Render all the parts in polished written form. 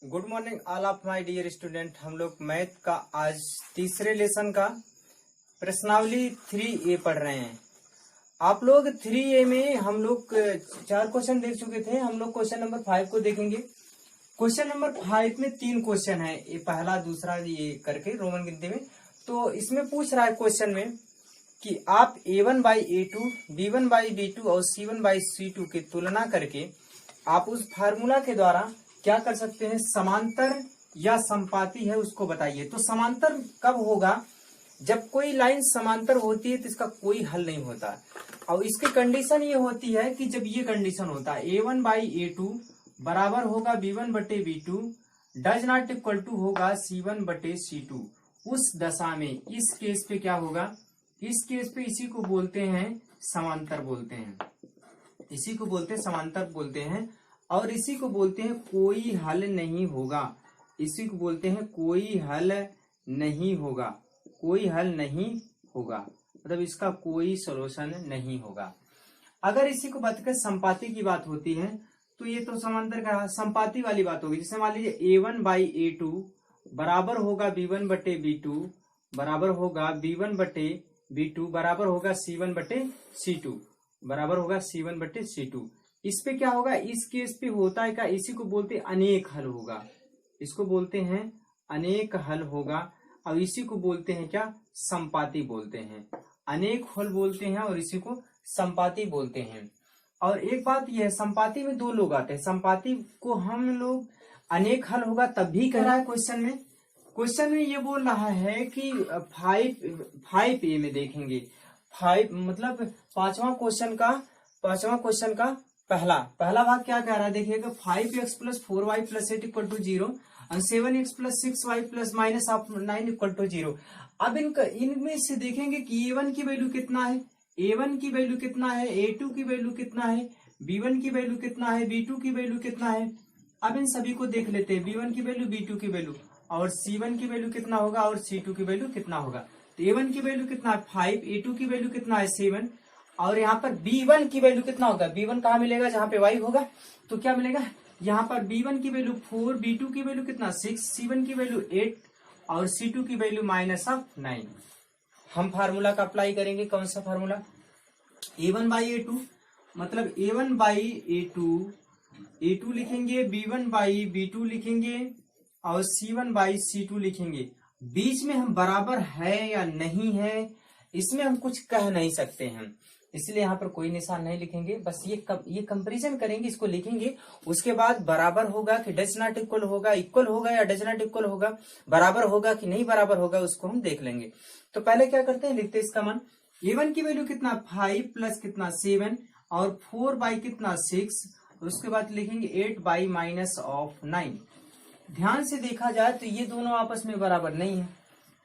Good morning all of my dear student. हम लोग math का आज तीसरे लेसन का प्रश्नावली 3A पढ़ रहे हैं। आप लोग 3A में हम लोग 4 क्वेश्चन देख चुके थे। हम लोग क्वेश्चन नंबर 5 को देखेंगे। क्वेश्चन नंबर 5 में 3 क्वेश्चन है, ये पहला दूसरा ये करके रोमन गिनती में। तो इसमें पूछ रहा है क्वेश्चन में कि आप A1/A2, B1/B2 और C1/C2 की तुलना करके आप उस फार्मूला के द्वारा क्या कर सकते हैं, समांतर या संपाती है उसको बताइए। तो समांतर कब होगा? जब कोई लाइन समांतर होती है तो इसका कोई हल नहीं होता। और इसकी कंडीशन ये होती है कि जब ये कंडीशन होता है A1/A2 बराबर होगा B1/B2 does not equal to होगा C1/C2, उस दशा में इस केस पे क्या होगा? इस केस पे इसी को बोलते हैं समांतर बोलते हैं, इसी को बोलते हैं समांतर बोलते हैं। और इसी को बोलते हैं कोई हल नहीं होगा, इसी को बोलते हैं कोई हल नहीं होगा, कोई हल नहीं होगा, मतलब इसका कोई सॉल्यूशन नहीं होगा। अगर इसी को बात कर संपाती की बात होती है तो ये तो समांतर का संपाती वाली बात होगी। जैसे मान लीजिए A1/A2 बराबर होगा B1/B2 बराबर होगा B1/B2 बराबर होगा C1/C2 बराबर होगा C1/C2। इस पे क्या होगा? इस केस पे होता है क्या? इसी को बोलते हैं अनेक हल होगा, इसको बोलते हैं अनेक हल होगा। और इसी को बोलते हैं क्या? संपाती बोलते हैं, अनेक हल बोलते हैं और इसी को संपाती बोलते हैं। और एक बात यह है, संपाती में 2 लोग आते हैं। संपाती को हम लोग अनेक हल होगा तब भी कह रहा है क्वेश्चन में ये बोल रहा है कि 5A में देखेंगे। 5 मतलब पांचवा क्वेश्चन का पहला भाग क्या कह रहा है? देखिएगा 5x + 4y + 8 = 0 और 7x + 6y + -9 = 0। अब इनमें से देखेंगे कि A1 की वैल्यू कितना है, A1 की वैल्यू कितना है, A2 की वैल्यू कितना है, B1 की वैल्यू कितना है, B2 की वैल्यू कितना है। अब इन सभी को देख लेते हैं, B1 की वैल्यू, B2 की वैल्यू और C1 की वैल्यू कितना होगा और C2 की वैल्यू कितना होगा। तो A1 की वैल्यू कितना है 5, A2 की वैल्यू कितना है 7 और यहाँ पर B1 की वैल्यू कितना होगा? B1 कहाँ मिलेगा? जहां पे y होगा। तो क्या मिलेगा यहाँ पर? B1 की वैल्यू 4, B2 की वैल्यू कितना 6, C1 की वैल्यू 8 और C2 की वैल्यू -9। हम फार्मूला का अप्लाई करेंगे। कौन सा फार्मूला? A1/A2 मतलब A1/A2 लिखेंगे, B1/B2 लिखेंगे और C1/C2 लिखेंगे। बीच में हम बराबर है या नहीं है इसमें हम कुछ कह नहीं सकते हैं, इसलिए यहाँ पर कोई निशान नहीं लिखेंगे। बस ये कंपैरिजन करेंगे, इसको लिखेंगे। उसके बाद बराबर होगा कि डज नॉट इक्वल होगा, इक्वल होगा या डज नॉट इक्वल होगा, बराबर होगा कि नहीं बराबर होगा, उसको हम देख लेंगे। तो पहले क्या करते हैं, लिखते हैं इसका मान। A1 की वैल्यू कितना 5 प्लस कितना 7 और 4 बाई कितना 6, उसके बाद लिखेंगे 8 बाई -9। ध्यान से देखा जाए तो ये दोनों आपस में बराबर नहीं है।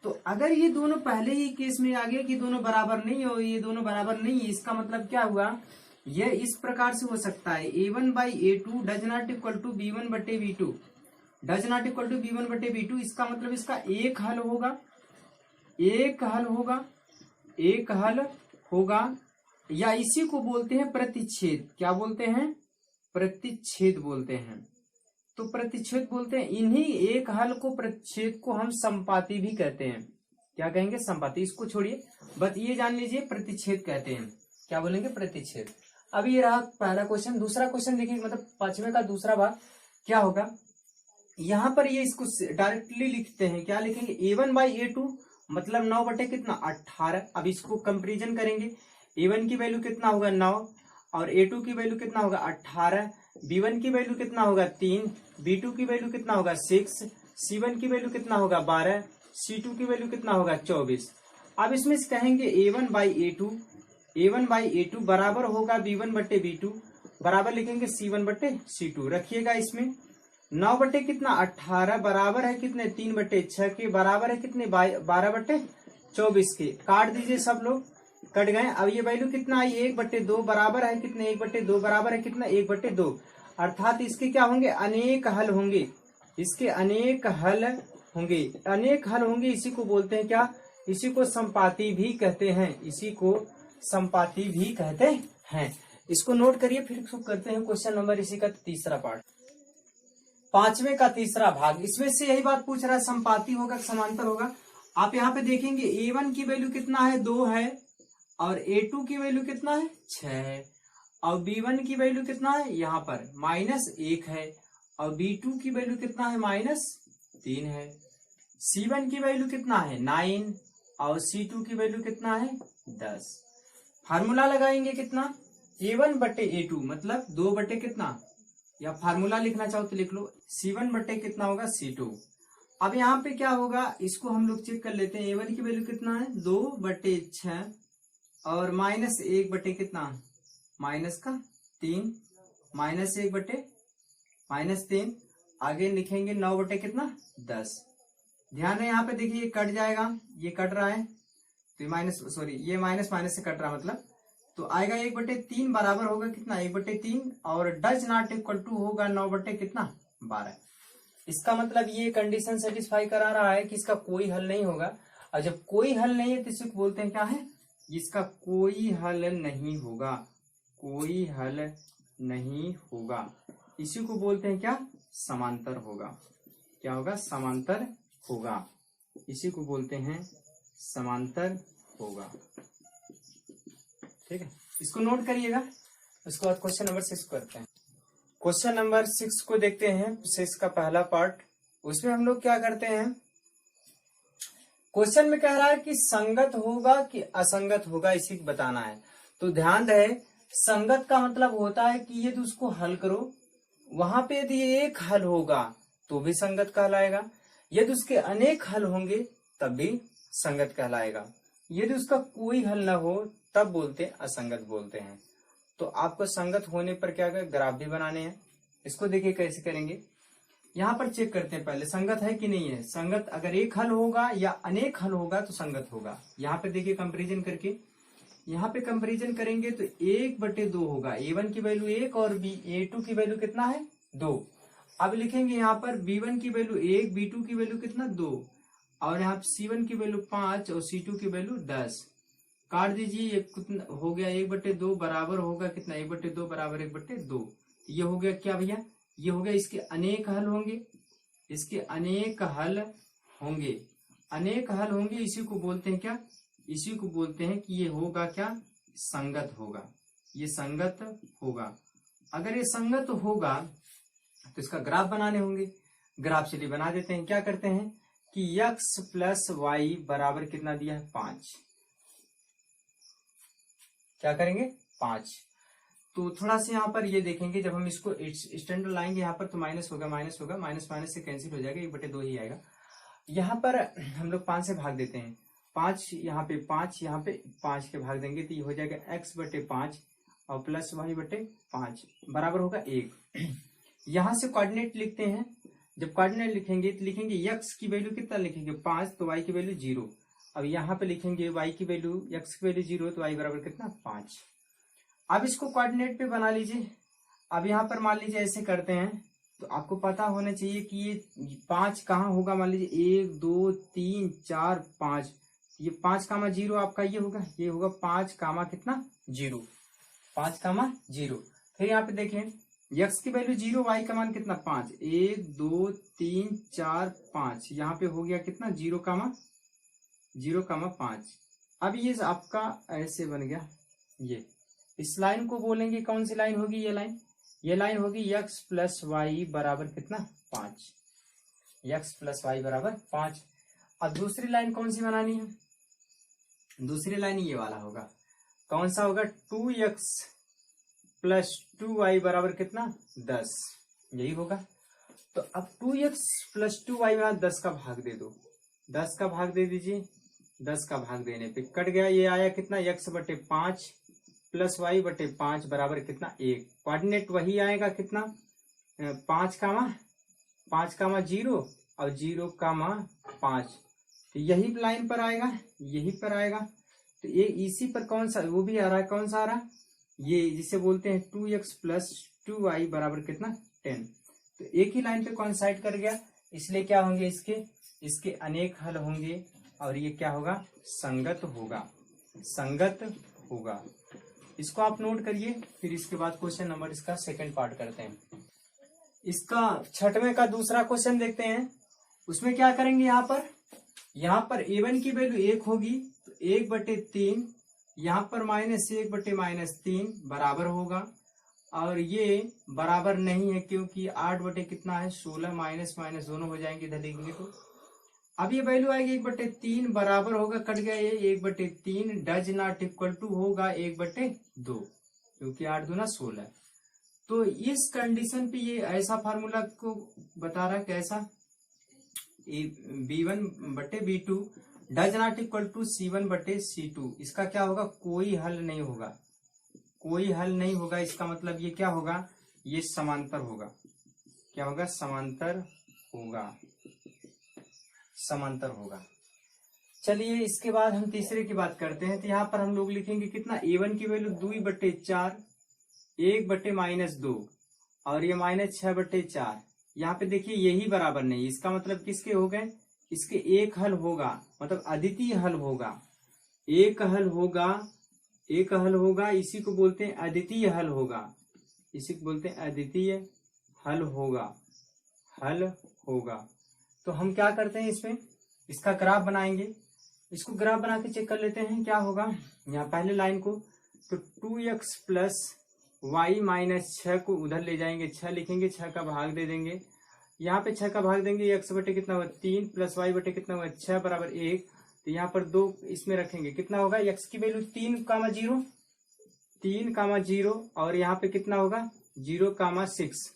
तो अगर ये दोनों पहले ही केस में आ गया कि दोनों बराबर नहीं हो, ये दोनों बराबर नहीं है, इसका मतलब क्या हुआ? ये इस प्रकार से हो सकता है A1/A2 does not equal to B1/B2 does not equal to B1/B2। इसका मतलब इसका एक हल होगा, एक हल होगा या इसी को बोलते हैं प्रतिच्छेद। क्या बोलते हैं? प्रतिच्छेद बोलते हैं। तो प्रतिच्छेद बोलते हैं इन्हीं एक हल को, प्रतिच्छेद को हम संपाती भी कहते हैं। क्या कहेंगे? संपाती। इसको छोड़िए, बस ये जान लीजिए प्रतिच्छेद कहते हैं। क्या बोलेंगे? प्रतिच्छेद। अब ये रहा पहला क्वेश्चन। दूसरा क्वेश्चन देखिए, मतलब 5वें का दूसरा भाग क्या होगा। यहां पर ये इसको डायरेक्टली लिखते हैं। क्या लिखेंगे? A1/A2 मतलब 9 बटे कितना 18। अब इसको कंपेरिजन करेंगे। A1 की वैल्यू कितना होगा 9 और A2 की वैल्यू कितना होगा 18। B1 की वैल्यू कितना होगा 3, B2 की वैल्यू कितना होगा 6, C1 की वैल्यू कितना होगा 12, C2 की वैल्यू कितना होगा 24। अब इसमें कहेंगे A1/A2 बराबर होगा B1/B2 बराबर लिखेंगे C1/C2। रखिएगा इसमें 9 बटे कितना 18 बराबर है कितने 3/6 के बराबर है कितने 12/24 के। काट दीजिए, सब लोग कट गए। अब ये वैल्यू कितना आई 1/2 बराबर है कितने 1/2 बराबर है कितना 1/2। अर्थात इसके क्या होंगे? अनेक हल होंगे, इसके अनेक हल होंगे, अनेक हल होंगे। इसी को बोलते हैं क्या? इसी को संपाती भी कहते हैं, इसी को संपाती भी कहते हैं। इसको नोट करिए, फिर करते हैं क्वेश्चन नंबर इसी का तीसरा पार्ट। 5वें का तीसरा भाग। इसमें से यही बात पूछ रहा है, संपाती होगा समांतर होगा। आप यहाँ पे देखेंगे A1 की वैल्यू कितना है, 2 है, और A2 की वैल्यू कितना है, 6 है, और B1 की वैल्यू कितना है, यहाँ पर -1 है, और B2 की वैल्यू कितना है, -3 है। C1 की वैल्यू कितना है, 9, और C2 की वैल्यू कितना है, 10। फार्मूला लगाएंगे कितना, A1 बटे A2 मतलब 2 बटे कितना, या फार्मूला लिखना चाहो तो लिख लो, C1 बटे कितना होगा, C2। अब यहाँ पे क्या होगा, इसको हम लोग चेक कर लेते हैं। A1 की वैल्यू कितना है, 2 बटे 6, और -1 बटे कितना, -3, -1 बटे -3, आगे लिखेंगे 9 बटे कितना, 10। ध्यान है यहाँ पे देखिए, ये कट जाएगा, ये कट रहा है, तो ये ये माइनस माइनस से कट रहा मतलब, तो आएगा 1/3 बराबर होगा कितना, 1/3, और डज नॉट इक्वल टू होगा 9 बटे कितना, 12। इसका मतलब ये कंडीशन सेटिस्फाई करा रहा है कि इसका कोई हल नहीं होगा। और जब कोई हल नहीं है तो इसे बोलते हैं क्या है, इसका कोई हल नहीं होगा, कोई हल नहीं होगा, इसी को बोलते हैं क्या, समांतर होगा। क्या होगा, समांतर होगा, इसी को बोलते हैं समांतर होगा। ठीक है, इसको नोट करिएगा। उसके बाद क्वेश्चन नंबर 6 करते हैं। क्वेश्चन नंबर 6 को देखते हैं, 6 का पहला पार्ट। उसमें हम लोग क्या करते हैं, क्वेश्चन में कह रहा है कि संगत होगा कि असंगत होगा, इसी को बताना है। तो ध्यान रहे, संगत का मतलब होता है कि यदि उसको हल करो, वहां पे यदि एक हल होगा तो भी संगत कहलाएगा, यदि उसके अनेक हल होंगे तब भी संगत कहलाएगा, यदि उसका कोई हल ना हो तब बोलते असंगत बोलते हैं। तो आपको संगत होने पर क्या कर, ग्राफ भी बनाने हैं। इसको देखिए कैसे करेंगे, यहाँ पर चेक करते हैं पहले संगत है कि नहीं है। संगत अगर एक हल होगा या अनेक हल होगा तो संगत होगा। यहाँ पे देखिए कंपेरिजन करके, यहाँ पे कंपेरिजन करेंगे तो 1/2 होगा, A1 की वैल्यू 1 और A2 की वैल्यू कितना है, 2। अब लिखेंगे यहाँ पर B1 की वैल्यू 1, B2 की वैल्यू कितना, 2, और यहाँ C1 की वैल्यू 5 और C2 की वैल्यू 10। काट दीजिए, ये कितना हो गया, 1/2 बराबर होगा कितना, 1/2 बराबर 1/2। ये हो गया क्या भैया, ये हो गया, इसके अनेक हल होंगे, इसके अनेक हल होंगे, अनेक हल होंगे, इसी को बोलते हैं क्या, इसी को बोलते हैं कि ये होगा क्या, संगत होगा, ये संगत होगा। अगर ये संगत होगा तो इसका ग्राफ बनाने होंगे। ग्राफ चलिए बना देते हैं। क्या करते हैं कि x + y बराबर कितना दिया है, 5। क्या करेंगे, 5। तो थोड़ा सा यहाँ पर ये देखेंगे, जब हम इसको स्टैंडर्ड लाएंगे यहाँ पर तो माइनस होगा, माइनस होगा, माइनस माइनस से कैंसिल हो जाएगा, 1/2 ही आएगा। यहाँ पर हम लोग 5 से भाग देते हैं, 5 यहाँ पे 5, यहाँ पे 5 के भाग देंगे तो ये हो जाएगा x/5 और + y/5 बराबर होगा 1। यहाँ से कोऑर्डिनेट लिखते हैं। जब कोऑर्डिनेट लिखेंगे तो लिखेंगे x की वैल्यू कितना लिखेंगे, 5, तो y की वैल्यू 0। अब यहाँ पे लिखेंगे y की वैल्यू, x की वैल्यू 0, तो y बराबर कितना, 5। अब इसको कोऑर्डिनेट पे बना लीजिए। अब यहाँ पर मान लीजिए ऐसे करते हैं, तो आपको पता होना चाहिए कि ये 5 कहाँ होगा। मान लीजिए 1 2 3 4 5, ये 5, 0 आपका ये होगा, ये होगा 5, कितना, 0, 5, 0। फिर यहाँ पे देखें, x की वैल्यू 0, y का मान कितना, 5, 1 2 3 4 5, यहाँ पे हो गया कितना, 0, 5। अब ये आपका ऐसे बन गया। ये इस लाइन को बोलेंगे कौन सी लाइन होगी, ये लाइन होगी x + y बराबर कितना, 5, x + y बराबर 5। अब दूसरी लाइन कौन सी बनानी है, दूसरी लाइन ये वाला होगा। कौन सा होगा, 2x + 2y बराबर कितना, 10, यही होगा। तो अब 2x + 2y में 10 का भाग दे दो, 10 का भाग दे दीजिए। 10 का भाग देने पे कट गया, ये आया कितना, x/5 + y/5 बराबर कितना, 1। कोऑर्डिनेट वही आएगा कितना, 5, और 0, तो यही लाइन पर आएगा, यही पर आएगा। तो ये इसी पर कौन सा, वो भी आ रहा है, कौन सा आ रहा है, ये जिसे बोलते हैं 2x + 2y बराबर कितना, 10। तो एक ही लाइन पे कोइंसाइड कर गया, इसलिए क्या होंगे, इसके अनेक हल होंगे, और ये क्या होगा, संगत होगा, संगत होगा। इसको आप नोट करिए। फिर इसके बाद क्वेश्चन नंबर इसका सेकंड पार्ट करते हैं। इसका छठवें का दूसरा क्वेश्चन देखते हैं। उसमें क्या करेंगे, यहाँ पर a1 की वैल्यू 1 होगी तो 1/3, यहाँ पर -1/-3 बराबर होगा, और ये बराबर नहीं है क्योंकि 8 बटे कितना है 16, माइनस माइनस दोनों हो जाएंगे इधर लिखेंगे तो। अब ये वैल्यू आएगी 1/3 बराबर होगा, कट गया ये 1/3, डज नॉट इक्वल टू होगा 1/2 क्योंकि 8 दूना 16। तो इस कंडीशन पे ये ऐसा फार्मूला को बता रहा है कैसा, b1/b2 does not equal to c1/c2। इसका क्या होगा, कोई हल नहीं होगा, कोई हल नहीं होगा। इसका मतलब ये क्या होगा, ये समांतर होगा। क्या होगा, समांतर होगा, समांतर होगा। चलिए इसके बाद हम तीसरे की बात करते हैं। तो यहाँ पर हम लोग लिखेंगे कितना, a1 की वैल्यू 2/4, 1/-2 और ये -6/4। यहाँ पे देखिए यही बराबर नहीं, इसका मतलब किसके हो गए, इसके एक हल होगा, मतलब अद्वितीय हल होगा, एक हल होगा, एक हल होगा। इसी को बोलते हैं अद्वितीय हल होगा, इसी को बोलते हैं अद्वितीय हल होगा, हल होगा। तो हम क्या करते हैं, इसमें इसका ग्राफ बनाएंगे। इसको ग्राफ बना के चेक कर लेते हैं क्या होगा। यहाँ पहले लाइन को तो 2x प्लस y माइनस 6 को उधर ले जाएंगे, 6 लिखेंगे, 6 का भाग दे देंगे। यहाँ पे 6 का भाग देंगे, x बटे कितना हुआ 3 प्लस y बटे कितना हुआ 6 बराबर 1। तो यहाँ पर 2 इसमें रखेंगे, कितना होगा, x की वैल्यू 3,0, 3,0 और यहाँ पे कितना होगा 0,6।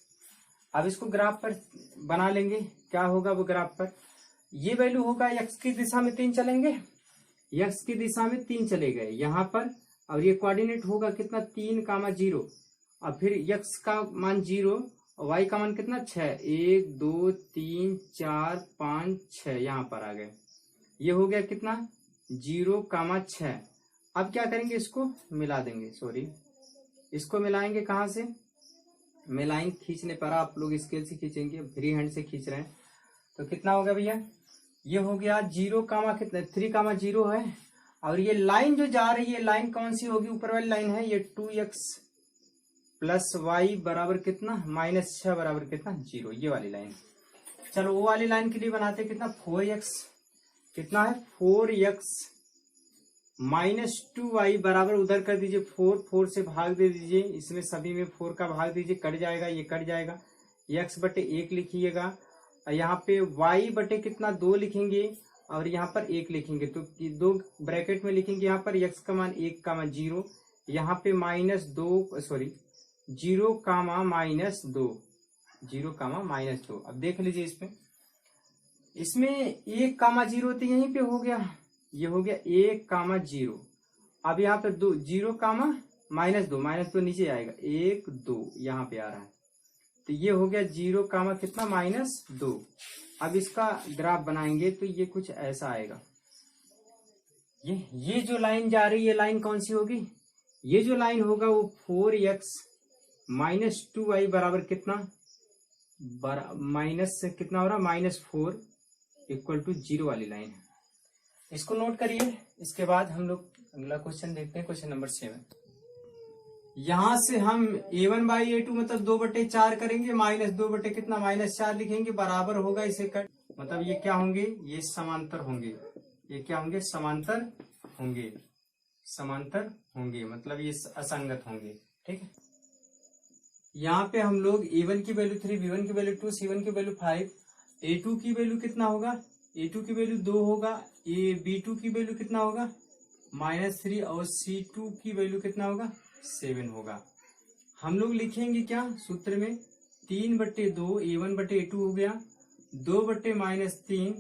अब इसको ग्राफ पर बना लेंगे, क्या होगा वो ग्राफ पर, ये वैल्यू होगा x की दिशा में 3 चलेंगे, x की दिशा में 3 चले गए यहाँ पर, और ये कोऑर्डिनेट होगा कितना 3,0 और फिर x का मान 0 और y का मान कितना 6, 1 2 3 4 5 6 यहाँ पर आ गए। ये हो गया कितना 0,6। अब क्या करेंगे, इसको मिला देंगे, सॉरी इसको मिलाएंगे, कहाँ से, मैं लाइन खींचने पर, आप लोग स्केल से खींचेंगे, फ्री हैंड से खींच रहे हैं। तो कितना होगा भैया, ये हो गया 0, कितना 3,0 है, और ये लाइन जो जा रही है लाइन कौन सी होगी, ऊपर वाली लाइन है, ये 2x प्लस y बराबर कितना -6 बराबर कितना 0, ये वाली लाइन। चलो वो वाली लाइन के लिए बनाते कितना 4x, कितना है 4x -2y बराबर उधर कर दीजिए 4 से भाग दे दीजिए, इसमें सभी में 4 का भाग दीजिए, कट जाएगा, ये कट जाएगा, x/1 लिखिएगा, और यहाँ पे y बटे कितना 2 लिखेंगे और यहाँ पर 1 लिखेंगे। तो 2 ब्रैकेट में लिखेंगे, यहाँ पर x का मान 1,0, यहाँ पे -2 सॉरी 0,-2, 0,-2। अब देख लीजिए इसमें 1,0 तो यहीं पे हो गया, ये हो गया 1,0। अब यहाँ पे 2 -2 नीचे आएगा, 1 2 यहाँ पे आ रहा है, तो ये हो गया 0, कितना -2। अब इसका ग्राफ बनाएंगे तो ये कुछ ऐसा आएगा। ये जो लाइन जा रही है लाइन कौन सी होगी, ये जो लाइन होगा वो 4x -2y बराबर कितना माइनस कितना हो रहा -4 = 0 वाली लाइन है। इसको नोट करिए। इसके बाद हम लोग अगला क्वेश्चन देखते हैं, क्वेश्चन नंबर 7। यहां से हम a1/a2 मतलब 2/4 करेंगे, -2 बटे कितना -4 लिखेंगे, बराबर होगा इसे कट, मतलब ये क्या होंगे, ये समांतर होंगे, ये क्या होंगे, समांतर होंगे, समांतर होंगे, मतलब ये असंगत होंगे, ठीक है। यहाँ पे हम लोग a1 की वैल्यू 3, b1 की वैल्यू 2, c1 की वैल्यू 5, a2 की वैल्यू कितना होगा, a2 की वैल्यू 2 होगा, b2 की वैल्यू कितना होगा -3 और c2 की वैल्यू कितना होगा 7 होगा। हम लोग लिखेंगे क्या सूत्र में, 3/2 a1/a2 हो गया, 2/-3,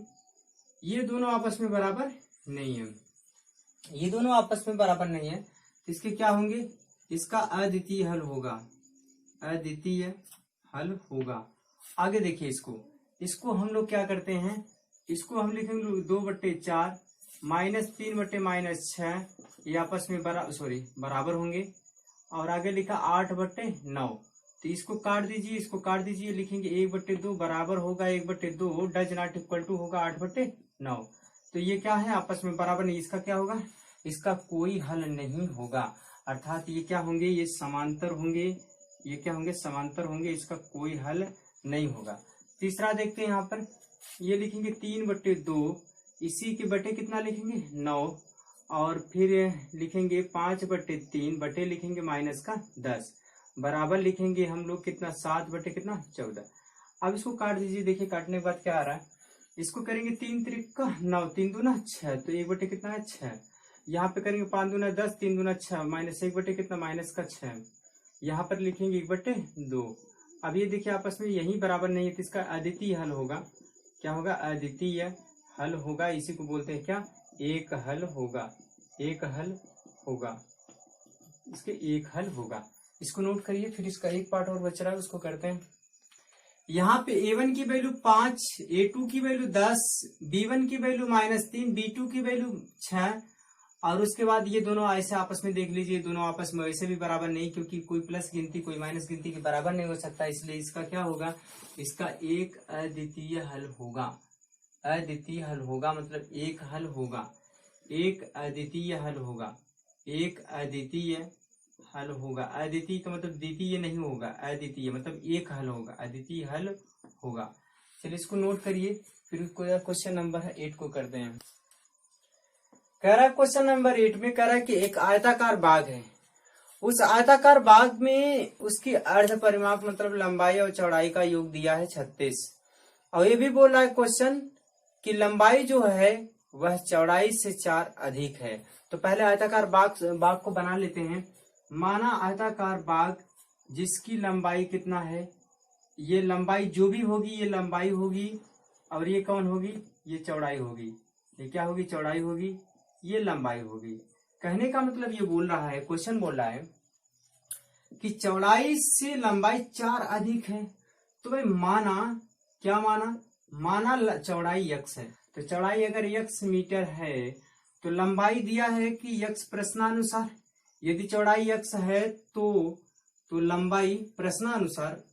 ये दोनों आपस में बराबर नहीं है, ये दोनों आपस में बराबर नहीं है, इसके क्या होंगे, इसका अद्वितीय हल होगा, अद्वितीय हल होगा। आगे देखिए इसको हम लोग क्या करते हैं, इसको हम लिखेंगे 2/4 -3/-6, ये आपस में बराबर होंगे, और आगे लिखा 8/9, तो इसको काट दीजिए, इसको काट दीजिए, लिखेंगे 1/2 बराबर होगा 1/2, डज नॉट इक्वल टू होगा 8/9। तो ये क्या है, आपस में बराबर नहीं, इसका क्या होगा, इसका कोई हल नहीं होगा, अर्थात ये क्या होंगे, ये समांतर होंगे, ये क्या होंगे, समांतर होंगे, इसका कोई हल नहीं होगा। तीसरा देखते हैं यहाँ पर, ये लिखेंगे 3/2, इसी के बटे कितना लिखेंगे 9, और फिर लिखेंगे 5/3 बटे लिखेंगे -10 बराबर लिखेंगे हम लोग कितना 7/14। अब इसको काट दीजिए, देखिए काटने के बाद क्या आ रहा है, इसको करेंगे 3 त्रिक का 9, 3 दूना 6, तो 1 बटे कितना है 6। यहाँ पे करेंगे 5 दूना 10, 3 दूना 6, -1 बटे कितना -6। यहाँ पर लिखेंगे 1/2। अब ये देखिए आपस में यही बराबर नहीं है, तो इसका अद्वितीय हल होगा, क्या होगा, अद्वितीय हल होगा। इसी को बोलते हैं क्या, एक हल होगा, एक हल होगा, इसके एक हल होगा। इसको नोट करिए। फिर इसका एक पार्ट और बच रहा है, उसको करते हैं। यहाँ पे A1 की वैल्यू 5, A2 की वैल्यू 10, B1 की वैल्यू -3, B2 की वैल्यू 6, और उसके बाद ये दोनों ऐसे आपस में देख लीजिए, दोनों आपस में वैसे भी बराबर नहीं, क्योंकि कोई प्लस गिनती कोई माइनस गिनती के बराबर नहीं हो सकता, इसलिए इसका क्या होगा, इसका एक अद्वितीय हल होगा। अद्वितीय हल होगा मतलब एक हल होगा, एक अद्वितीय हल होगा, एक अद्वितीय हल होगा। अद्वितीय का मतलब द्वितीय नहीं होगा, अद्वितीय मतलब एक हल होगा, अद्वितीय हल होगा। चलिए इसको नोट करिए। फिर क्वेश्चन नंबर 8 को करते हैं। कह रहा है क्वेश्चन नंबर 8 में कह रहा है कि एक आयताकार बाग है, उस आयताकार बाग में उसकी अर्ध परिमाप मतलब लंबाई और चौड़ाई का योग दिया है 36, और ये भी बोल रहा है क्वेश्चन कि लंबाई जो है वह चौड़ाई से 4 अधिक है। तो पहले आयताकार बाग को बना लेते हैं। माना आयताकार बाग जिसकी लंबाई कितना है, ये लंबाई जो भी होगी ये लंबाई होगी, और ये कौन होगी, ये चौड़ाई होगी। ये क्या होगी, चौड़ाई होगी, ये लंबाई होगी। कहने का मतलब ये बोल रहा है, क्वेश्चन बोल रहा है कि चौड़ाई से लंबाई 4 अधिक है। तो भाई माना, क्या माना, माना चौड़ाई x है, तो चौड़ाई अगर x मीटर है तो लंबाई दिया है कि x प्रश्नानुसार, यदि चौड़ाई x है तो लंबाई प्रश्नानुसार,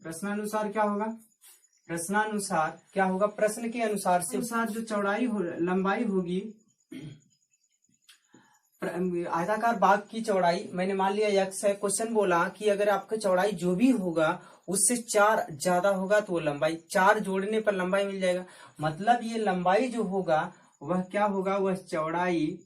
प्रश्नानुसार क्या होगा, प्रश्नानुसार क्या होगा, प्रश्न के अनुसार से अनुसार जो चौड़ाई लंबाई होगी, आयताकार बाग की चौड़ाई मैंने मान लिया x है। क्वेश्चन बोला कि अगर आपका चौड़ाई जो भी होगा उससे 4 ज्यादा होगा तो वो लंबाई, 4 जोड़ने पर लंबाई मिल जाएगा। मतलब ये लंबाई जो होगा वह क्या होगा, वह चौड़ाई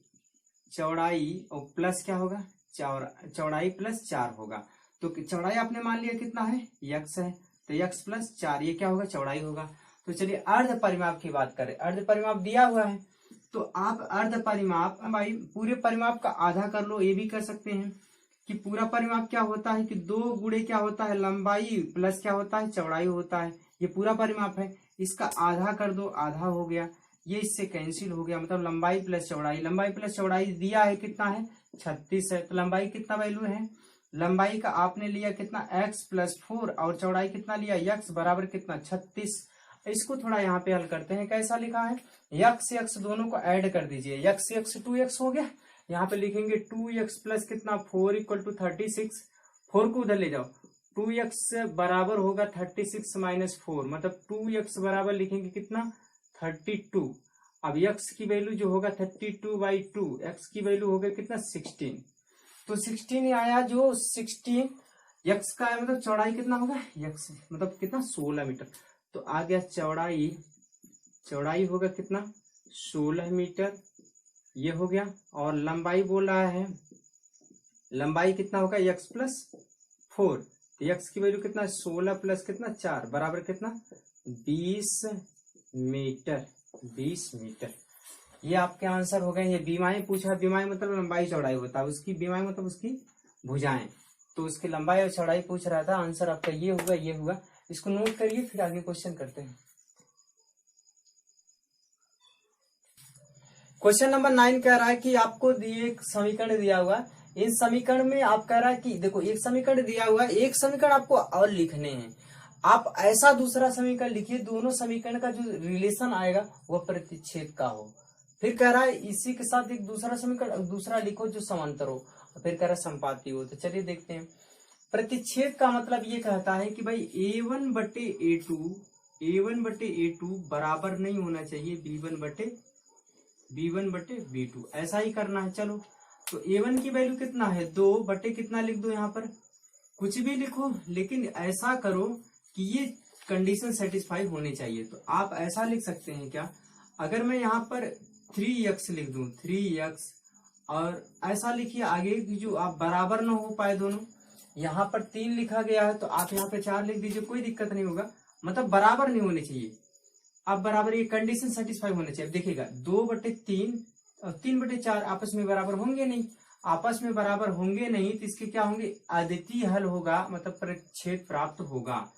और प्लस क्या होगा, चौड़ाई प्लस 4 होगा। तो चौड़ाई आपने मान लिया कितना है, x है, तो x प्लस 4 ये क्या होगा, चौड़ाई होगा। तो चलिए अर्ध परिमाप की बात करें। अर्ध परिमाप दिया हुआ है तो आप अर्ध परिमाप भाई पूरे परिमाप का आधा कर लो। ये भी कर सकते हैं कि पूरा परिमाप क्या होता है कि 2 गुणे क्या होता है, लंबाई प्लस क्या होता है, चौड़ाई होता है। ये पूरा परिमाप है, इसका आधा कर दो, आधा हो गया, ये इससे कैंसिल हो गया। मतलब लंबाई प्लस चौड़ाई, लंबाई प्लस चौड़ाई दिया है कितना है, 36 है। तो लंबाई कितना वैल्यू है, लंबाई का आपने लिया कितना x + 4, और चौड़ाई कितना लिया x बराबर कितना 36। इसको थोड़ा यहाँ पे हल करते हैं। कैसा लिखा है, x दोनों को ऐड कर दीजिए, x 2x हो गया। यहाँ पे लिखेंगे 2x प्लस कितना 4 = 36। 4 को उधर ले जाओ, 2x बराबर होगा 36 - 4, मतलब 2x बराबर लिखेंगे कितना 32। अब x की वैल्यू जो होगा 32/2, x की वैल्यू होगा कितना 16। तो 16 आया, जो 16 x का है, मतलब चौड़ाई कितना होगा, x मतलब कितना 16 मीटर। तो आ गया चौड़ाई होगा कितना 16 मीटर, ये हो गया। और लंबाई बोल रहा है, लंबाई कितना होगा x + 4, तो x की वैल्यू कितना 16 प्लस कितना 4 बराबर कितना 20 मीटर, 20 मीटर। ये आपके आंसर हो गए। ये बीमाई पूछा, बीमाई मतलब लंबाई चौड़ाई होता है, उसकी बीमाई मतलब उसकी भुजाएं, तो उसकी लंबाई और चौड़ाई पूछ रहा था। आंसर आपका ये होगा, ये हुआ। इसको नोट करिए, फिर आगे क्वेश्चन करते हैं। क्वेश्चन नंबर 9 कह रहा है कि आपको एक समीकरण दिया हुआ, इस समीकरण में आप कह रहा है कि देखो एक समीकरण दिया हुआ है, एक समीकरण आपको और लिखने हैं। आप ऐसा दूसरा समीकरण लिखिए, दोनों समीकरण का जो रिलेशन आएगा वह प्रतिच्छेद का हो। फिर कह रहा है इसी के साथ एक दूसरा समीकरण दूसरा लिखो जो समांतर हो, फिर कह रहा है संपाती हो। तो चलिए देखते हैं। प्रतिच्छेद का मतलब ये कहता है कि भाई A1/A2 बराबर नहीं होना चाहिए B1/B2, ऐसा ही करना है। चलो तो A1 की वैल्यू कितना है 2 बटे कितना लिख दो यहाँ पर कुछ भी लिखो, लेकिन ऐसा करो कि ये कंडीशन सेटिस्फाई होनी चाहिए। तो आप ऐसा लिख सकते हैं क्या, अगर मैं यहाँ पर 3x लिख दूं, 3x, और ऐसा लिखिए आगे की जो आप बराबर ना हो पाए दोनों, यहाँ पर 3 लिखा गया है तो आप यहाँ पे 4 लिख दीजिए, कोई दिक्कत नहीं होगा, मतलब बराबर नहीं होने चाहिए। अब बराबर ये कंडीशन सेटिस्फाई होने चाहिए। अब देखिएगा 2/3 और 3/4 आपस में बराबर होंगे नहीं, आपस में बराबर होंगे नहीं तो इसके क्या होंगे, अद्वितीय हल होगा, मतलब परिच्छेद प्राप्त होगा।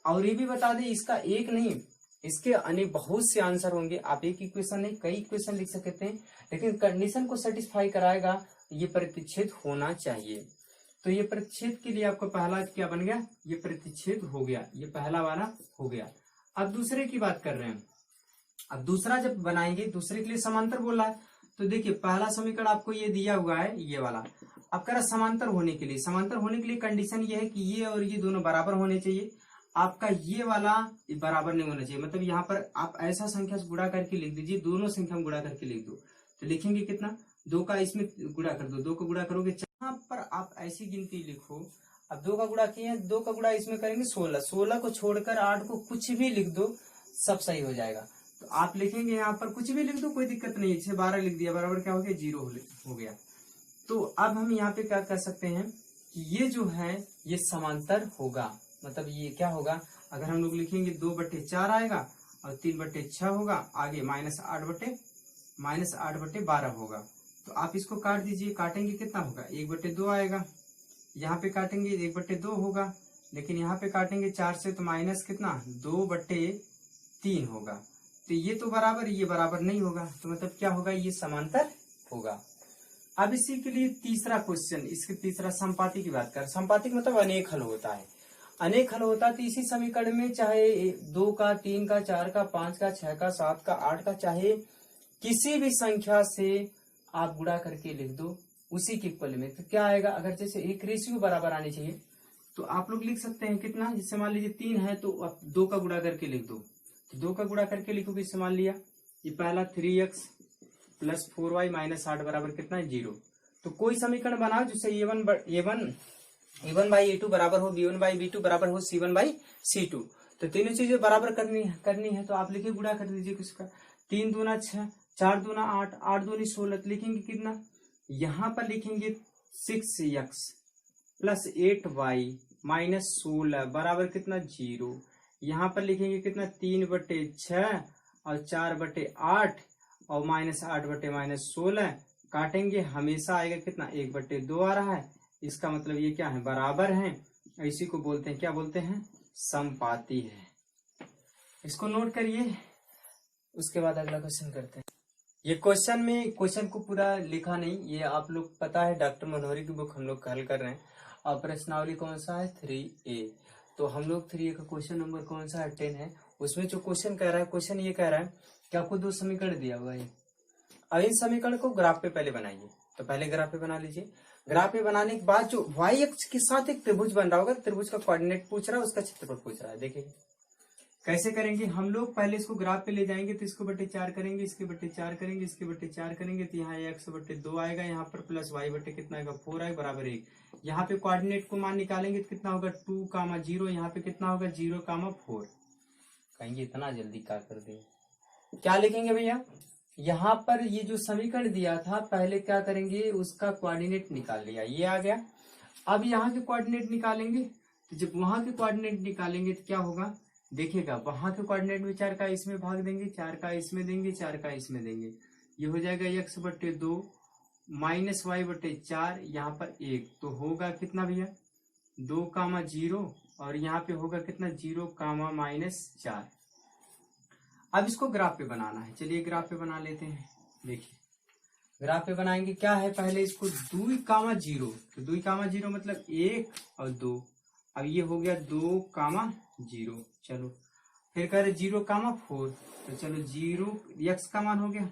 और ये भी बता दें इसका एक नहीं, इसके अनेक बहुत से आंसर होंगे। आप एक इक्वेशन नहीं कई इक्वेशन लिख सकते हैं, लेकिन कंडीशन को सेटिस्फाई कराएगा, ये प्रतिच्छेद होना चाहिए। तो ये प्रतिच्छेद के लिए आपको पहला क्या बन गया, ये प्रतिच्छेद हो गया, ये पहला वाला हो गया। अब दूसरे की बात कर रहे हैं। अब दूसरा जब बनाएंगे, दूसरे के लिए समांतर बोला है, तो देखिए पहला समीकरण आपको ये दिया हुआ है, ये वाला। अब कह रहा समांतर होने के लिए, समांतर होने के लिए कंडीशन ये है कि ये और ये दोनों बराबर होने चाहिए। आपका ये वाला बराबर नहीं होना चाहिए, मतलब यहाँ पर आप ऐसा संख्या से गुणा करके लिख दीजिए, दोनों संख्या में गुणा करके लिख दो, तो लिखेंगे कितना, 2 का इसमें गुणा कर दो, 2 का गुणा करोगे, यहाँ पर आप ऐसी गिनती लिखो। अब 2 का गुणा किए, 2 का गुणा इसमें करेंगे 16, 16 को छोड़कर 8 को कुछ भी लिख दो, सब सही हो जाएगा। तो आप लिखेंगे यहाँ पर कुछ भी लिख दो, कोई दिक्कत नहीं है, 6 12 लिख दिया, बराबर क्या हो गया, 0 हो गया। तो अब हम यहाँ पे क्या कर सकते हैं कि ये जो है ये समांतर होगा, मतलब ये क्या होगा, अगर हम लोग लिखेंगे 2/4 आएगा और 3/6 होगा, आगे -8/12 होगा। तो आप इसको काट दीजिए, काटेंगे कितना होगा, 1/2 आएगा, यहाँ पे काटेंगे 1/2 होगा, लेकिन यहाँ पे काटेंगे 4 से तो माइनस कितना 2/3 होगा। तो ये तो बराबर, ये बराबर नहीं होगा, तो मतलब क्या होगा, ये समांतर होगा। अब इसी के लिए तीसरा क्वेश्चन, इसके तीसरा संपाति की बात कर, संपाति मतलब अनेक हल होता है, अनेक हल होता है। तो इसी समीकरण में चाहे 2 का, 3 का, 4 का, 5 का, 6 का, 7 का, 8 का, चाहे किसी भी संख्या से आप गुणा करके लिख दो उसी के इक्वल में, तो क्या आएगा, अगर जैसे एक रेशियो बराबर आनी चाहिए तो आप लोग लिख सकते हैं कितना, जिससे मान लीजिए 3 है तो आप 2 का गुणा करके लिख दो, तो 2 का गुणा करके लिखोगे, इससे मान लिया ये पहला 3x + 4y - 8 बराबर कितना है, 0। तो कोई समीकरण बनाओ जिससे a1/a2 बराबर हो, b1/b2 बराबर हो, c1/c2। तो तीनों चीजें बराबर करनी है तो आप लिखिए, गुणा कर दीजिए किसका, 3 दूना 6, 4 दूना 8, 8 दूनी 16, तो लिखेंगे कितना, यहाँ पर लिखेंगे 6x + 8y - 16 बराबर कितना, 0। यहाँ पर लिखेंगे कितना, 3/6 और 4/8 और -8/-16, काटेंगे हमेशा आएगा कितना, 1/2 आ रहा है, इसका मतलब ये क्या है, बराबर है। इसी को बोलते हैं, क्या बोलते हैं, समपाती है। इसको नोट करिए, उसके बाद अगला क्वेश्चन करते हैं। ये क्वेश्चन को पूरा लिखा नहीं, ये आप लोग पता है डॉक्टर मनोहरी की बुक हम लोग हल कर रहे हैं, और प्रश्नावली कौन सा है, 3A। तो हम लोग 3A का क्वेश्चन नंबर कौन सा है, 10 है। उसमें जो क्वेश्चन कह रहा है, क्वेश्चन ये कह रहा है कि आपको 2 समीकरण दिया हुआ है, अब इन समीकरण को ग्राफ पे पहले बनाइए। तो पहले ग्राफ पे बना लीजिए, ग्राफ पे बनाने के बाद जो y अक्ष के साथ एक त्रिभुज बन रहा होगा, त्रिभुज का कोऑर्डिनेट पूछ रहा है, उसका क्षेत्रफल पूछ रहा है। देखिए कैसे करेंगे हम लोग, पहले इसको ग्राफ पे ले जाएंगे तो इसको 4 करेंगे, इसके 4 करेंगे, इसके 4 करेंगे, तो यहाँ x/2 आएगा, यहाँ पर प्लस y कितना आएगा, 4 आएगा, बराबर 1। यहाँ पे कोऑर्डिनेट को मान निकालेंगे तो कितना होगा, 2, 0, यहाँ पे कितना होगा, 0, 4। कहेंगे इतना जल्दी क्या कर दिए, क्या लिखेंगे भैया, यहाँ पर ये जो समीकरण दिया था पहले क्या करेंगे, उसका कोऑर्डिनेट निकाल लिया, ये आ गया। अब यहाँ के कोऑर्डिनेट निकालेंगे, तो जब वहां के कोऑर्डिनेट निकालेंगे तो क्या होगा, देखिएगा वहां के कोऑर्डिनेट में 4 का इसमें भाग देंगे, 4 का इसमें देंगे, 4 का इसमें देंगे, ये हो जाएगा x/2 - y/4, यहाँ पर 1, तो होगा कितना भैया, 2, 0, और यहाँ पे होगा कितना, 0, -4। अब इसको ग्राफ पे बनाना है, चलिए ग्राफ पे बना लेते हैं। देखिए ग्राफ पे बनाएंगे, क्या है, पहले इसको 2, 0, तो 2, 0 मतलब 1 और 2, अब ये हो गया 2, 0, चलो फिर कह रहे 0, 4, तो चलो 0 x का मान हो गया,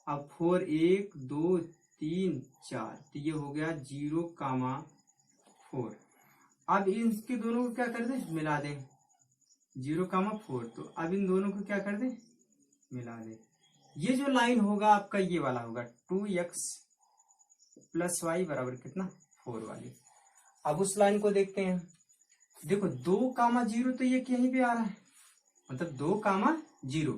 अब 4, 1, 2, 3, 4, तो ये हो गया 0, 4। अब इनके दोनों को क्या कर दे, मिला दे, 0, 4, तो अब इन दोनों को क्या कर दे, मिला दे। ये जो लाइन होगा आपका ये वाला होगा, 2x + y बराबर कितना, 4 वाली। अब उस लाइन को देखते हैं। देखो 2,0 तो ये यहीं पे आ रहा है, मतलब 2,0,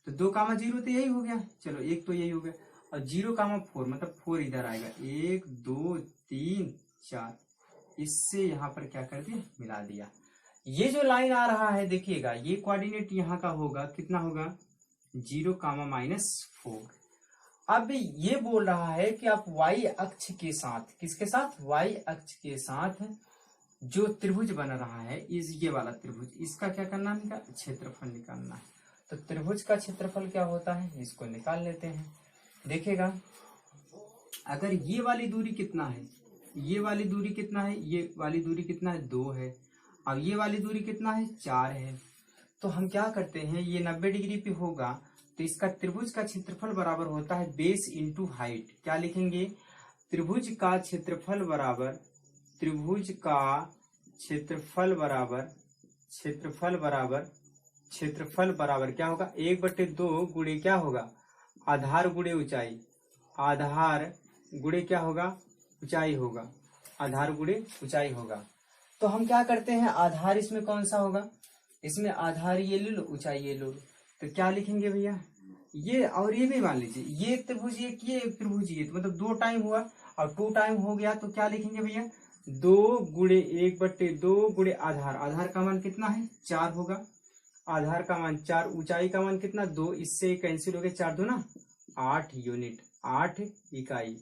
तो 2,0 तो यही हो गया। चलो एक तो यही हो गया, और 0,4 मतलब 4 इधर आएगा। 1 2 3 4, इससे यहाँ पर क्या कर दिया, मिला दिया। ये जो लाइन आ रहा है देखिएगा, ये कोऑर्डिनेट यहाँ का होगा, कितना होगा 0,-4। अब ये बोल रहा है कि आप y अक्ष के साथ, किसके साथ, y अक्ष के साथ जो त्रिभुज बन रहा है, इस ये वाला त्रिभुज, इसका क्या करना है, क्षेत्रफल निकालना है। तो त्रिभुज का क्षेत्रफल क्या होता है, इसको निकाल लेते हैं। देखिएगा अगर ये वाली दूरी कितना है, ये वाली दूरी कितना है, ये वाली दूरी कितना है, 2 है। अब ये वाली दूरी कितना है, 4 है। तो हम क्या करते हैं, ये 90 डिग्री पे होगा, तो इसका त्रिभुज का क्षेत्रफल बराबर होता है बेस इंटू हाइट। क्या लिखेंगे, त्रिभुज का क्षेत्रफल बराबर, त्रिभुज का क्षेत्रफल बराबर, क्षेत्रफल बराबर क्या होगा, 1/2 गुणे क्या होगा, आधार गुणे ऊंचाई, आधार गुणे क्या होगा, ऊंचाई होगा, आधार गुणे ऊंचाई होगा। तो हम क्या करते हैं, आधार इसमें कौन सा होगा, इसमें आधार ये ले लो, ऊंचाई ये लो। तो क्या लिखेंगे भैया, ये और ये भी मान लीजिए, ये त्रिभुज ये त्रिभुज ये, तो मतलब 2 टाइम हुआ, और 2 टाइम हो गया तो क्या लिखेंगे भैया, 2 गुणे 1/2 गुणे आधार, आधार का मान कितना है, 4 होगा, आधार का मान 4, ऊंचाई का मान कितना 2, इससे कैंसिल हो गया, 4 2 ना 8 यूनिट, 8 इकाई,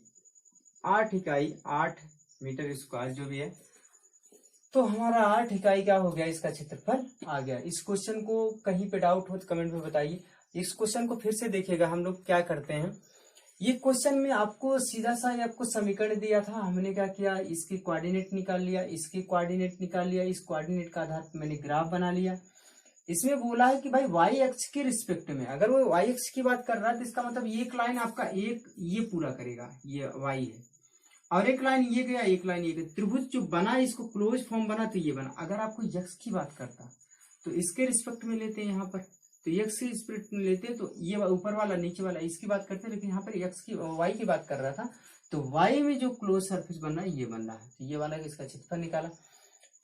8 मीटर स्क्वायर जो भी है। तो हमारा 8 इकाई क्या हो गया, इसका क्षेत्रफल आ गया। इस क्वेश्चन को कहीं पे डाउट हो तो कमेंट में बताइए। इस क्वेश्चन को फिर से देखिएगा, हम लोग क्या करते हैं, ये क्वेश्चन में आपको सीधा सा आपको समीकरण दिया था, हमने क्या किया, इसकी कोऑर्डिनेट निकाल लिया, इसकी कोऑर्डिनेट निकाल लिया, इस कोऑर्डिनेट का आधार पर मैंने ग्राफ बना लिया। इसमें बोला है कि भाई वाई अक्ष के रिस्पेक्ट में, अगर वो वाई अक्ष की बात कर रहा है तो इसका मतलब एक लाइन आपका एक ये पूरा करेगा, ये वाई है, और एक लाइन ये गया, एक लाइन ये गया। त्रिभुज जो बना इसको क्लोज फॉर्म बना तो ये बना। अगर आपको यक्स की बात करता तो इसके रिस्पेक्ट में लेते हैं यहाँ पर, तो यक्स के रिस्पेक्ट में लेते तो ये ऊपर वाला नीचे वाला इसकी बात करते, लेकिन यहाँ पर यक्स की वाई की बात कर रहा था, तो वाई में जो क्लोज सरफेस बन रहा है ये बन रहा है, तो ये वाला इसका क्षेत्रफल निकाला।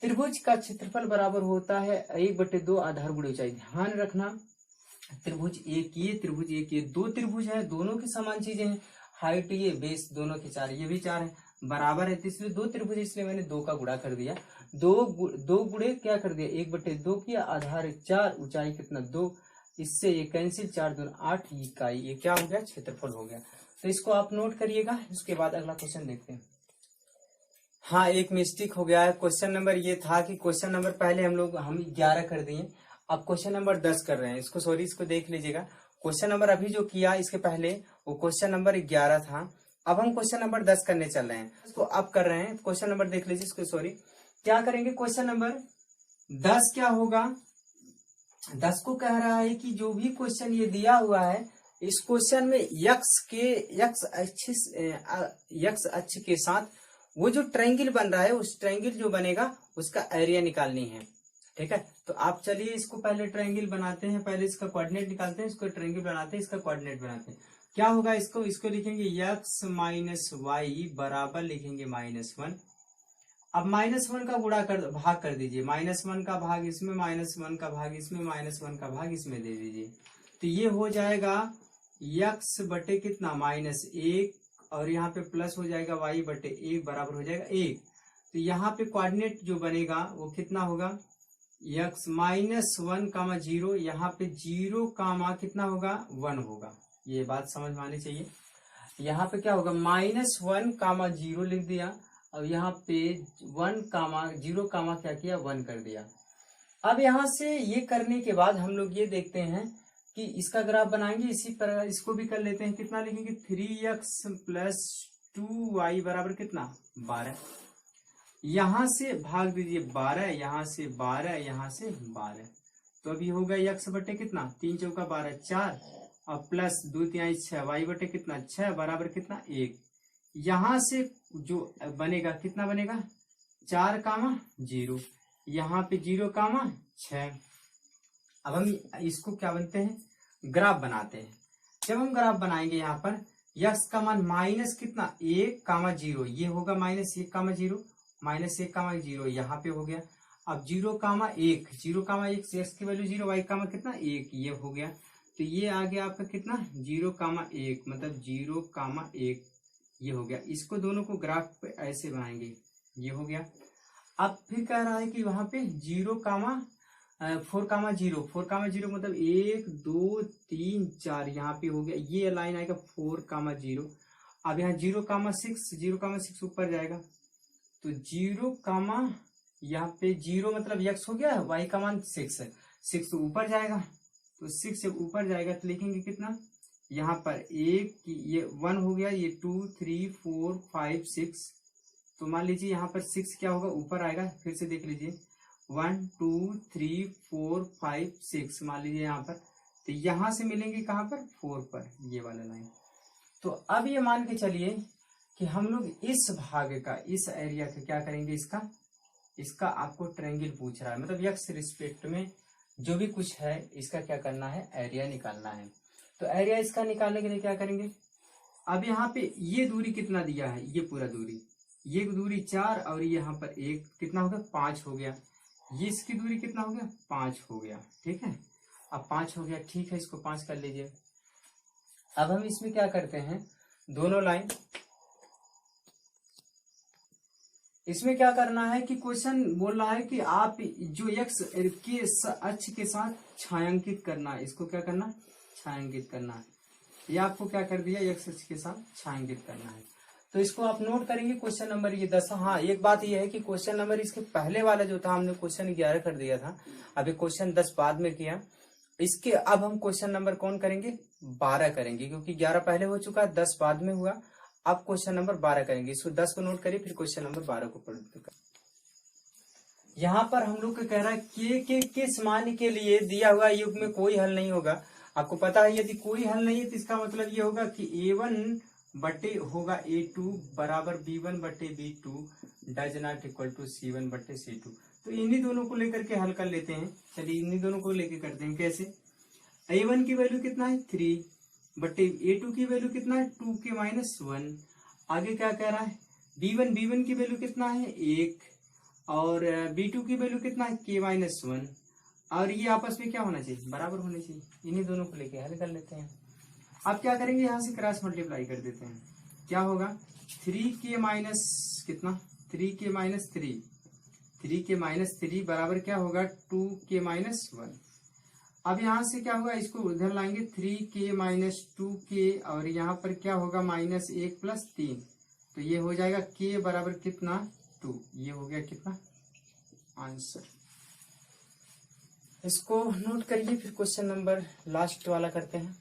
त्रिभुज का क्षेत्रफल बराबर होता है 1/2 आधार गुणे ऊंचाई। ध्यान रखना त्रिभुज एक ये, त्रिभुज एक ये, 2 त्रिभुज है, दोनों की समान चीजें हैं, हाइट ये, बेस दोनों के 4, ये भी 4 है, बराबर है, तो इसलिए 2 त्रिभुज, इसलिए मैंने 2 का गुणा कर दिया, 2 गुणे क्या कर दिया, 1/2 किया, आधार 4, ऊंचाई कितना 2, इससे ये कैंसिल, 4 2 8 इकाई, ये क्या हो गया, क्षेत्रफल हो गया। तो इसको आप नोट करिएगा। उसके बाद अगला क्वेश्चन देखते हैं। हाँ, एक मिस्टेक हो गया है। क्वेश्चन नंबर ये था कि क्वेश्चन नंबर पहले हम 11 कर दिए, अब क्वेश्चन नंबर 10 कर रहे हैं। इसको सॉरी, इसको देख लीजिएगा। क्वेश्चन नंबर अभी जो किया इसके पहले वो क्वेश्चन नंबर 11 था, अब हम क्वेश्चन नंबर 10 करने चल रहे हैं, इसको अब कर रहे हैं। क्वेश्चन नंबर देख लीजिए, इसको सॉरी क्या करेंगे, क्वेश्चन नंबर 10 क्या होगा, 10 को कह रहा है कि जो भी क्वेश्चन ये दिया हुआ है, इस क्वेश्चन में यक्स अक्ष के साथ वो जो ट्रायंगल बन रहा है, उस ट्रायंगल जो बनेगा उसका एरिया निकालनी है। ठीक है, तो आप चलिए इसको पहले ट्रायंगल बनाते हैं, पहले इसका कोऑर्डिनेट निकालते हैं, इसको ट्रायंगल बनाते हैं, इसका कोऑर्डिनेट बनाते हैं। क्या होगा, इसको लिखेंगे x माइनस वाई बराबर लिखेंगे -1। अब -1 का गुणा भाग कर दीजिए, -1 का भाग इसमें, -1 का भाग इसमें, -1 का भाग इसमें दे दीजिए, तो ये हो जाएगा x बटे कितना -1, और यहाँ पे प्लस हो जाएगा y/1 बराबर हो जाएगा 1। तो यहाँ पे कोऑर्डिनेट जो बनेगा वो कितना होगा, x -1, 0, यहाँ पे 0, कितना होगा 1 होगा। ये बात समझ में आनी चाहिए। यहाँ पे क्या होगा, -1, 0 लिख दिया, और यहाँ पे 1, 0, क्या किया 1 कर दिया। अब यहाँ से ये करने के बाद हम लोग ये देखते हैं कि इसका ग्राफ बनाएंगे। इसी पर इसको भी कर लेते हैं। कितना लिखेंगे, 3x + 2y बराबर कितना 12। यहां से भाग दीजिए 12, यहां से 12, यहां से 12, तो अभी होगा x बटे कितना 3 चौका 12 4, और प्लस 2 3 6, y बटे कितना 6 बराबर कितना 1। यहां से जो बनेगा कितना बनेगा 4, 0, यहाँ पे 0, 6। अब हम इसको क्या बनते हैं, ग्राफ बनाते हैं। जब हम ग्राफ बनाएंगे यहाँ पर x का मान माइनस कितना 1, 0, ये होगा -1, 0, -1, 0 यहाँ पे हो गया। अब 0, 1, 0, 1 से x की वैल्यू 0, y का कितना 1, ये हो गया। तो ये आ गया आपका कितना 0, 1, मतलब 0, 1 ये हो गया। इसको दोनों को ग्राफ पे ऐसे बनाएंगे, ये हो गया। अब फिर कह रहा है कि वहां पे 4, 0 मतलब 1, 2, 3, 4 यहाँ पे हो गया। ये लाइन आएगा 4, 0। अब यहाँ 0, 6 ऊपर जाएगा तो 0, यहाँ पे 0 मतलब x हो गया, y का मान 6 है, 6 ऊपर जाएगा। तो 6 जब ऊपर जाएगा तो लिखेंगे कितना, यहाँ पर 1 ये 1 हो गया, ये 2, 3, 4, 5, 6। तो मान लीजिए यहाँ पर 6 क्या होगा, ऊपर आएगा। फिर से देख लीजिए 1, 2, 3, 4, 5, 6 मान लीजिए यहाँ पर। तो यहाँ से मिलेंगे कहाँ पर, 4 पर, ये वाला लाइन। तो अब ये मान के चलिए कि हम लोग इस भाग का, इस एरिया का क्या करेंगे, इसका आपको ट्रायंगल पूछ रहा है, मतलब एक्स रिस्पेक्ट में जो भी कुछ है इसका क्या करना है, एरिया निकालना है। तो एरिया इसका निकालने के लिए क्या करेंगे, अब यहाँ पे ये दूरी कितना दिया है, ये पूरा दूरी, ये दूरी 4 और यहाँ पर 1 कितना हो गया, 5 हो गया। ये इसकी दूरी कितना हो गया, 5 हो गया। ठीक है, अब 5 हो गया, ठीक है, इसको 5 कर लीजिए। अब हम इसमें क्या करते हैं, दोनों लाइन, इसमें क्या करना है कि क्वेश्चन बोल रहा है कि आप जो एक्स के अक्ष के साथ छायांकित करना है, इसको क्या करना, छायांकित करना है। ये आपको क्या कर दिया, एक्स अक्ष के साथ छायांकित करना है। तो इसको आप नोट करेंगे, क्वेश्चन नंबर ये 10। हाँ, एक बात ये है कि क्वेश्चन नंबर इसके पहले वाला जो था हमने क्वेश्चन 11 कर दिया था, अभी क्वेश्चन 10 बाद में किया। इसके अब हम क्वेश्चन नंबर कौन करेंगे, 12 करेंगे, क्योंकि 11 पहले हो चुका है, 10 बाद में हुआ। अब क्वेश्चन नंबर 12 करेंगे। इसको 10 को नोट करिए, फिर क्वेश्चन नंबर 12 को पढ़ते। यहाँ पर हम लोग को कह रहा है के किस मान के लिए दिया हुआ युग में कोई हल नहीं होगा। आपको पता है यदि कोई हल नहीं है तो इसका मतलब ये होगा कि A1 बटे होगा A2 बराबर B1 बटे B2 does not equal to C1 बटे C2। तो इन्हीं दोनों को लेकर के हल कर लेते हैं। चलिए इन्हीं दोनों को लेकर करते हैं। कैसे, A1 की वैल्यू कितना है 3 बटे A2 की वैल्यू कितना है 2 के -1। आगे क्या कह रहा है, B1 की वैल्यू कितना है 1 और B2 की वैल्यू कितना है k -1। और ये आपस में क्या होना चाहिए, बराबर होने चाहिए। इन्हीं दोनों को लेके हल कर लेते हैं। अब क्या करेंगे, यहाँ से क्रॉस मल्टीप्लाई कर देते हैं। क्या होगा 3k माइनस कितना, 3k माइनस 3 बराबर क्या होगा 2k -1। अब यहाँ से क्या होगा, इसको उधर लाएंगे 3k माइनस 2k और यहाँ पर क्या होगा -1 प्लस 3। तो ये हो जाएगा k बराबर कितना 2। ये हो गया कितना आंसर। इसको नोट करिए, फिर क्वेश्चन नंबर लास्ट वाला करते हैं।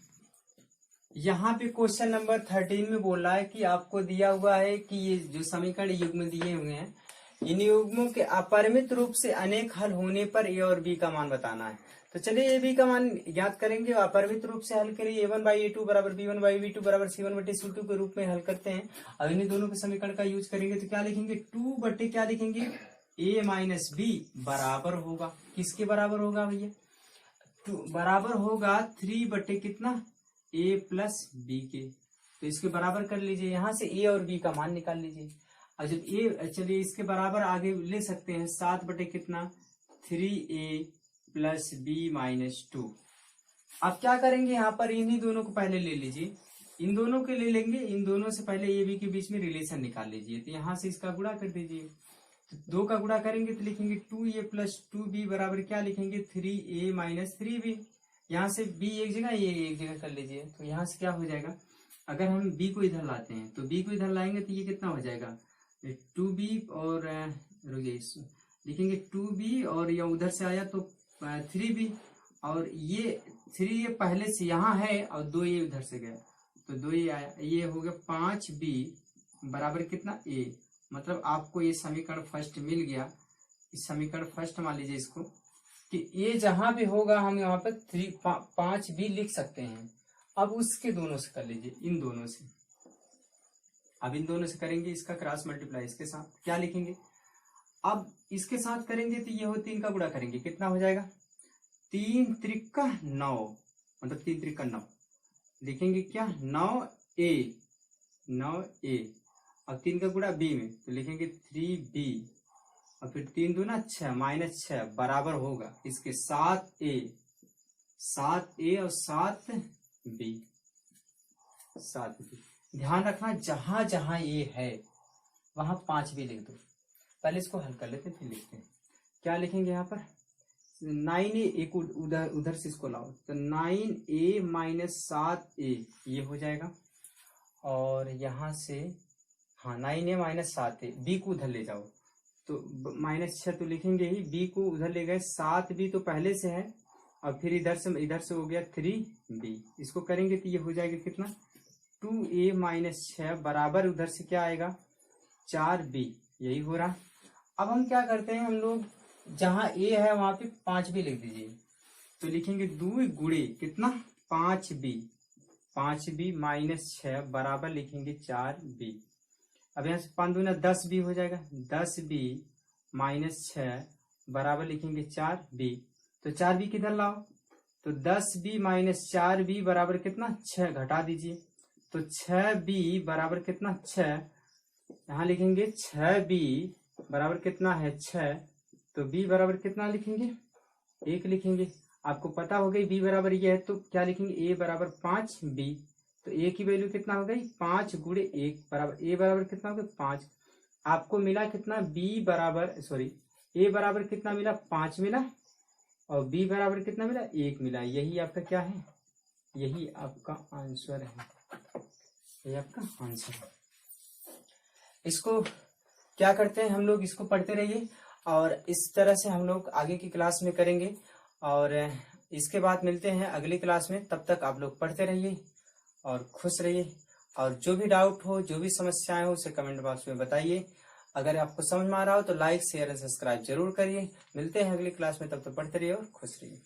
यहाँ पे क्वेश्चन नंबर 13 में बोल रहा है कि आपको दिया हुआ है कि ये जो समीकरण युग्म दिए हुए हैं, इन युग्मों के अपरिमित रूप से अनेक हल होने पर ए और बी का मान बताना है। तो चलिए ए बी का मान ज्ञात करेंगे। अपरिमित रूप से हल करिए, A1/A2 बराबर B1/B2 बराबर C1/C2 के रूप में हल करते हैं। अब इन्हीं दोनों के समीकरण का यूज करेंगे तो क्या लिखेंगे, 2 बटे क्या लिखेंगे A माइनस बी बराबर होगा, किसके बराबर होगा भैया, 2 बराबर होगा 3 बटे कितना A प्लस बी के। तो इसके बराबर कर लीजिए, यहाँ से A और B का मान निकाल लीजिए। और जब A, चलिए इसके बराबर आगे ले सकते हैं 7 बटे कितना 3A प्लस बी माइनस 2। अब क्या करेंगे, यहाँ पर इन्हीं दोनों को पहले ले लीजिए, इन दोनों के ले लेंगे, इन दोनों से पहले ए बी के बीच में रिलेशन निकाल लीजिए। तो यहाँ से इसका गुणा कर दीजिए, तो 2 का गुणा करेंगे तो लिखेंगे 2A प्लस 2B बराबर क्या लिखेंगे 3A माइनस 3B। यहाँ से B एक जगह, ये एक जगह कर लीजिए। तो यहाँ से क्या हो जाएगा, अगर हम B को इधर लाते हैं तो B को इधर लाएंगे तो ये कितना हो जाएगा 2B और रुकिए लिखेंगे 2B और या उधर से आया तो 3B और ये 3 ये पहले से यहाँ है और 2 ये उधर से गया तो 2 ये आया, ये हो गया 5B बराबर कितना A। मतलब आपको ये समीकरण फर्स्ट मिल गया। इस समीकरण फर्स्ट मान लीजिए इसको कि ये जहां भी होगा हम यहाँ पर 5B लिख सकते हैं। अब उसके दोनों से कर लीजिए, इन दोनों से। अब इन दोनों से करेंगे इसका क्रॉस मल्टीप्लाई इसके साथ, क्या लिखेंगे, अब इसके साथ करेंगे तो ये हो 3 का गुणा करेंगे, कितना हो जाएगा 3 त्रिका 9, मतलब 3 त्रिका 9 लिखेंगे क्या 9A और 3 का गुणा b में, तो लिखेंगे 3b और फिर 3 दूना 6 -6 बराबर होगा इसके 7a और 7b। ध्यान रखना जहां जहां ये है वहां 5 भी लिख दो। पहले इसको हल कर लेते फिर लिखते हैं। क्या लिखेंगे यहाँ पर 9a, एक उधर से इसको लाओ, तो 9a माइनस 7a ये हो जाएगा। और यहाँ से हाँ 9a माइनस 7a, b को उधर ले जाओ तो -6 तो लिखेंगे ही, b को उधर ले गए, 7b तो पहले से है और फिर इधर से हो गया 3b। इसको करेंगे तो ये हो जाएगा कितना 2a माइनस 6 बराबर उधर से क्या आएगा 4b। यही हो रहा। अब हम क्या करते हैं, हम लोग जहां a है वहां पे 5 भी लिख दीजिए, तो लिखेंगे 2 गुणे कितना 5b माइनस 6 बराबर लिखेंगे 4b। अब यहाँ से 5 दूना 10b हो जाएगा, 10b माइनस 6 बराबर लिखेंगे 4b। तो 4b किधर लाओ, तो 10b माइनस 4b बराबर कितना 6, घटा दीजिए तो 6b बराबर कितना 6। यहाँ लिखेंगे 6b बराबर कितना है 6, तो b बराबर कितना लिखेंगे 1 लिखेंगे। आपको पता हो गई b बराबर ये है, तो क्या लिखेंगे a बराबर 5b। तो a की वैल्यू कितना हो गई 5 गुणे 1 बराबर a बराबर कितना हो गया 5। आपको मिला कितना a बराबर कितना मिला 5 मिला और b बराबर कितना मिला 1 मिला। यही आपका क्या है, यही आपका आंसर है, यही आपका आंसर है। इसको क्या करते हैं हम लोग, इसको पढ़ते रहिए और इस तरह से हम लोग आगे की क्लास में करेंगे और इसके बाद मिलते हैं अगली क्लास में। तब तक आप लोग पढ़ते रहिए और खुश रहिए और जो भी डाउट हो, जो भी समस्याएं हो उसे कमेंट बॉक्स में बताइए। अगर आपको समझ में आ रहा हो तो लाइक शेयर और सब्सक्राइब जरूर करिए। मिलते हैं अगली क्लास में, तब तक पढ़ते रहिए और खुश रहिए।